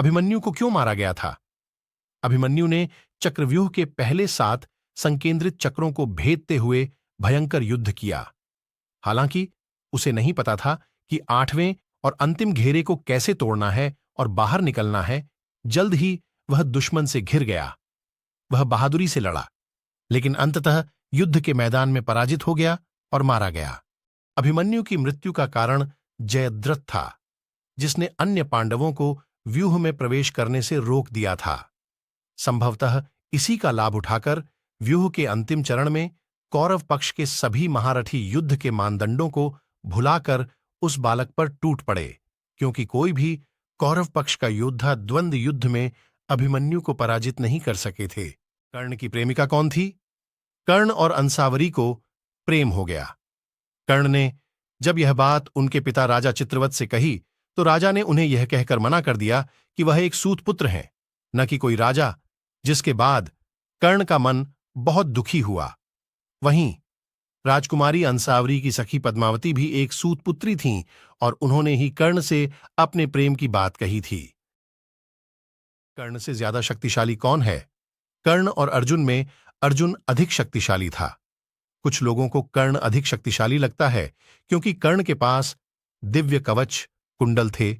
अभिमन्यु को क्यों मारा गया था? अभिमन्यु ने चक्रव्यूह के पहले 7 संकेंद्रित चक्रों को भेदते हुए भयंकर युद्ध किया। हालांकि उसे नहीं पता था कि 8वें और अंतिम घेरे को कैसे तोड़ना है और बाहर निकलना है। जल्द ही वह दुश्मन से घिर गया। वह बहादुरी से लड़ा, लेकिन अंततः युद्ध के मैदान में पराजित हो गया और मारा गया। अभिमन्यु की मृत्यु का कारण जयद्रथ था, जिसने अन्य पांडवों को व्यूह में प्रवेश करने से रोक दिया था। संभवतः इसी का लाभ उठाकर व्यूह के अंतिम चरण में कौरव पक्ष के सभी महारथी युद्ध के मानदंडों को भुलाकर उस बालक पर टूट पड़े, क्योंकि कोई भी कौरव पक्ष का योद्धा द्वंद्व युद्ध में अभिमन्यु को पराजित नहीं कर सके थे। कर्ण की प्रेमिका कौन थी? कर्ण और अंसावरी को प्रेम हो गया। कर्ण ने जब यह बात उनके पिता राजा चित्रवत से कही, तो राजा ने उन्हें यह कहकर मना कर दिया कि वह एक सूत पुत्र हैं, न कि कोई राजा, जिसके बाद कर्ण का मन बहुत दुखी हुआ। वहीं राजकुमारी अंसावरी की सखी पद्मावती भी एक सूत पुत्री थीं और उन्होंने ही कर्ण से अपने प्रेम की बात कही थी। कर्ण से ज्यादा शक्तिशाली कौन है? कर्ण और अर्जुन में अर्जुन अधिक शक्तिशाली था। कुछ लोगों को कर्ण अधिक शक्तिशाली लगता है क्योंकि कर्ण के पास दिव्य कवच कुंडल थे।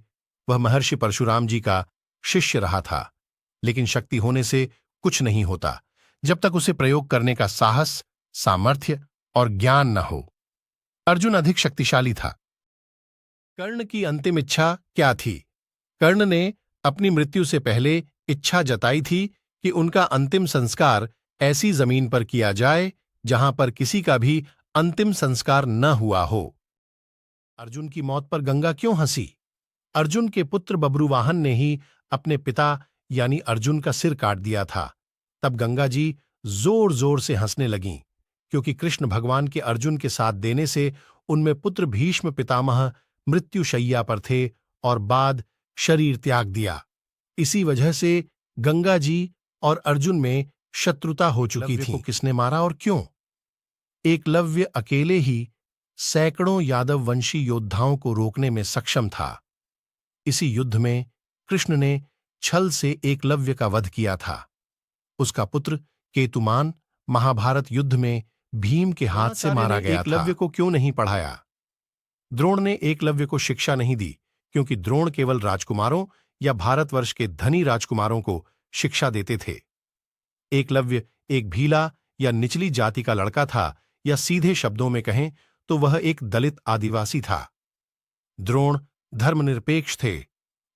वह महर्षि परशुराम जी का शिष्य रहा था, लेकिन शक्ति होने से कुछ नहीं होता जब तक उसे प्रयोग करने का साहस, सामर्थ्य और ज्ञान न हो। अर्जुन अधिक शक्तिशाली था। कर्ण की अंतिम इच्छा क्या थी? कर्ण ने अपनी मृत्यु से पहले इच्छा जताई थी कि उनका अंतिम संस्कार ऐसी जमीन पर किया जाए जहां पर किसी का भी अंतिम संस्कार न हुआ हो। अर्जुन की मौत पर गंगा क्यों हंसी? अर्जुन के पुत्र बब्रुवाहन ने ही अपने पिता यानी अर्जुन का सिर काट दिया था। तब गंगा जी जोर जोर से हंसने लगीं, क्योंकि कृष्ण भगवान के अर्जुन के साथ देने से उनमें पुत्र भीष्म पितामह मृत्युशैया पर थे और बाद शरीर त्याग दिया। इसी वजह से गंगा जी और अर्जुन में शत्रुता हो चुकी थी। किसने मारा और क्यों? एकलव्य अकेले ही सैकड़ों यादव वंशी योद्धाओं को रोकने में सक्षम था। इसी युद्ध में कृष्ण ने छल से एकलव्य का वध किया था। उसका पुत्र केतुमान महाभारत युद्ध में भीम के हाथ से मारा गया था। एकलव्य को क्यों नहीं पढ़ाया? द्रोण ने एकलव्य को शिक्षा नहीं दी, क्योंकि द्रोण केवल राजकुमारों या भारतवर्ष के धनी राजकुमारों को शिक्षा देते थे। एकलव्य एक भीला या निचली जाति का लड़का था, या सीधे शब्दों में कहें तो वह एक दलित आदिवासी था। द्रोण धर्मनिरपेक्ष थे।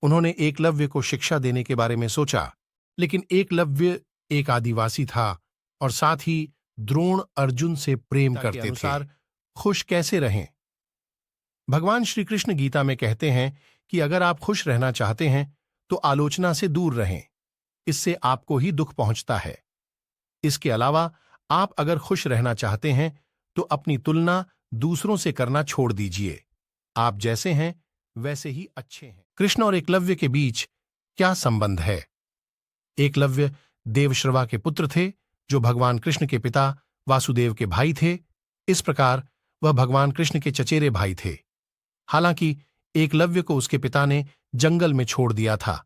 उन्होंने एकलव्य को शिक्षा देने के बारे में सोचा, लेकिन एकलव्य एक आदिवासी था और साथ ही द्रोण अर्जुन से प्रेम करते थे। खुश कैसे रहें? भगवान श्री कृष्ण गीता में कहते हैं कि अगर आप खुश रहना चाहते हैं तो आलोचना से दूर रहें, इससे आपको ही दुख पहुंचता है। इसके अलावा आप अगर खुश रहना चाहते हैं तो अपनी तुलना दूसरों से करना छोड़ दीजिए। आप जैसे हैं वैसे ही अच्छे हैं। कृष्ण और एकलव्य के बीच क्या संबंध है? एकलव्य देवश्रवा के पुत्र थे, जो भगवान कृष्ण के पिता वासुदेव के भाई थे। इस प्रकार वह भगवान कृष्ण के चचेरे भाई थे। हालांकि एकलव्य को उसके पिता ने जंगल में छोड़ दिया था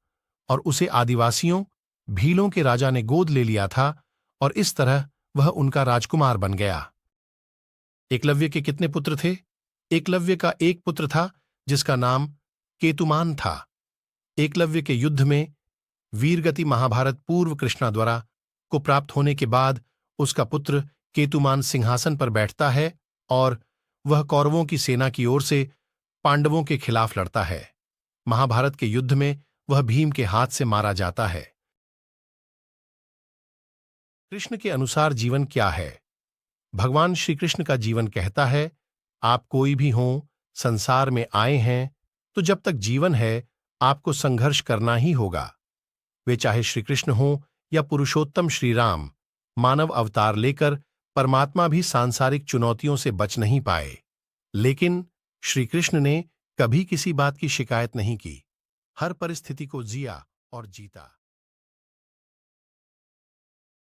और उसे आदिवासियों भीलों के राजा ने गोद ले लिया था, और इस तरह वह उनका राजकुमार बन गया। एकलव्य के कितने पुत्र थे? एकलव्य का एक पुत्र था जिसका नाम केतुमान था। एकलव्य के युद्ध में वीरगति महाभारत पूर्व कृष्णा द्वारा को प्राप्त होने के बाद उसका पुत्र केतुमान सिंहासन पर बैठता है और वह कौरवों की सेना की ओर से पांडवों के खिलाफ लड़ता है। महाभारत के युद्ध में वह भीम के हाथ से मारा जाता है। कृष्ण के अनुसार जीवन क्या है? भगवान श्री कृष्ण का जीवन कहता है, आप कोई भी हों, संसार में आए हैं तो जब तक जीवन है आपको संघर्ष करना ही होगा। वे चाहे श्री कृष्ण हों या पुरुषोत्तम श्री राम, मानव अवतार लेकर परमात्मा भी सांसारिक चुनौतियों से बच नहीं पाए। लेकिन श्री कृष्ण ने कभी किसी बात की शिकायत नहीं की। हर परिस्थिति को जिया और जीता।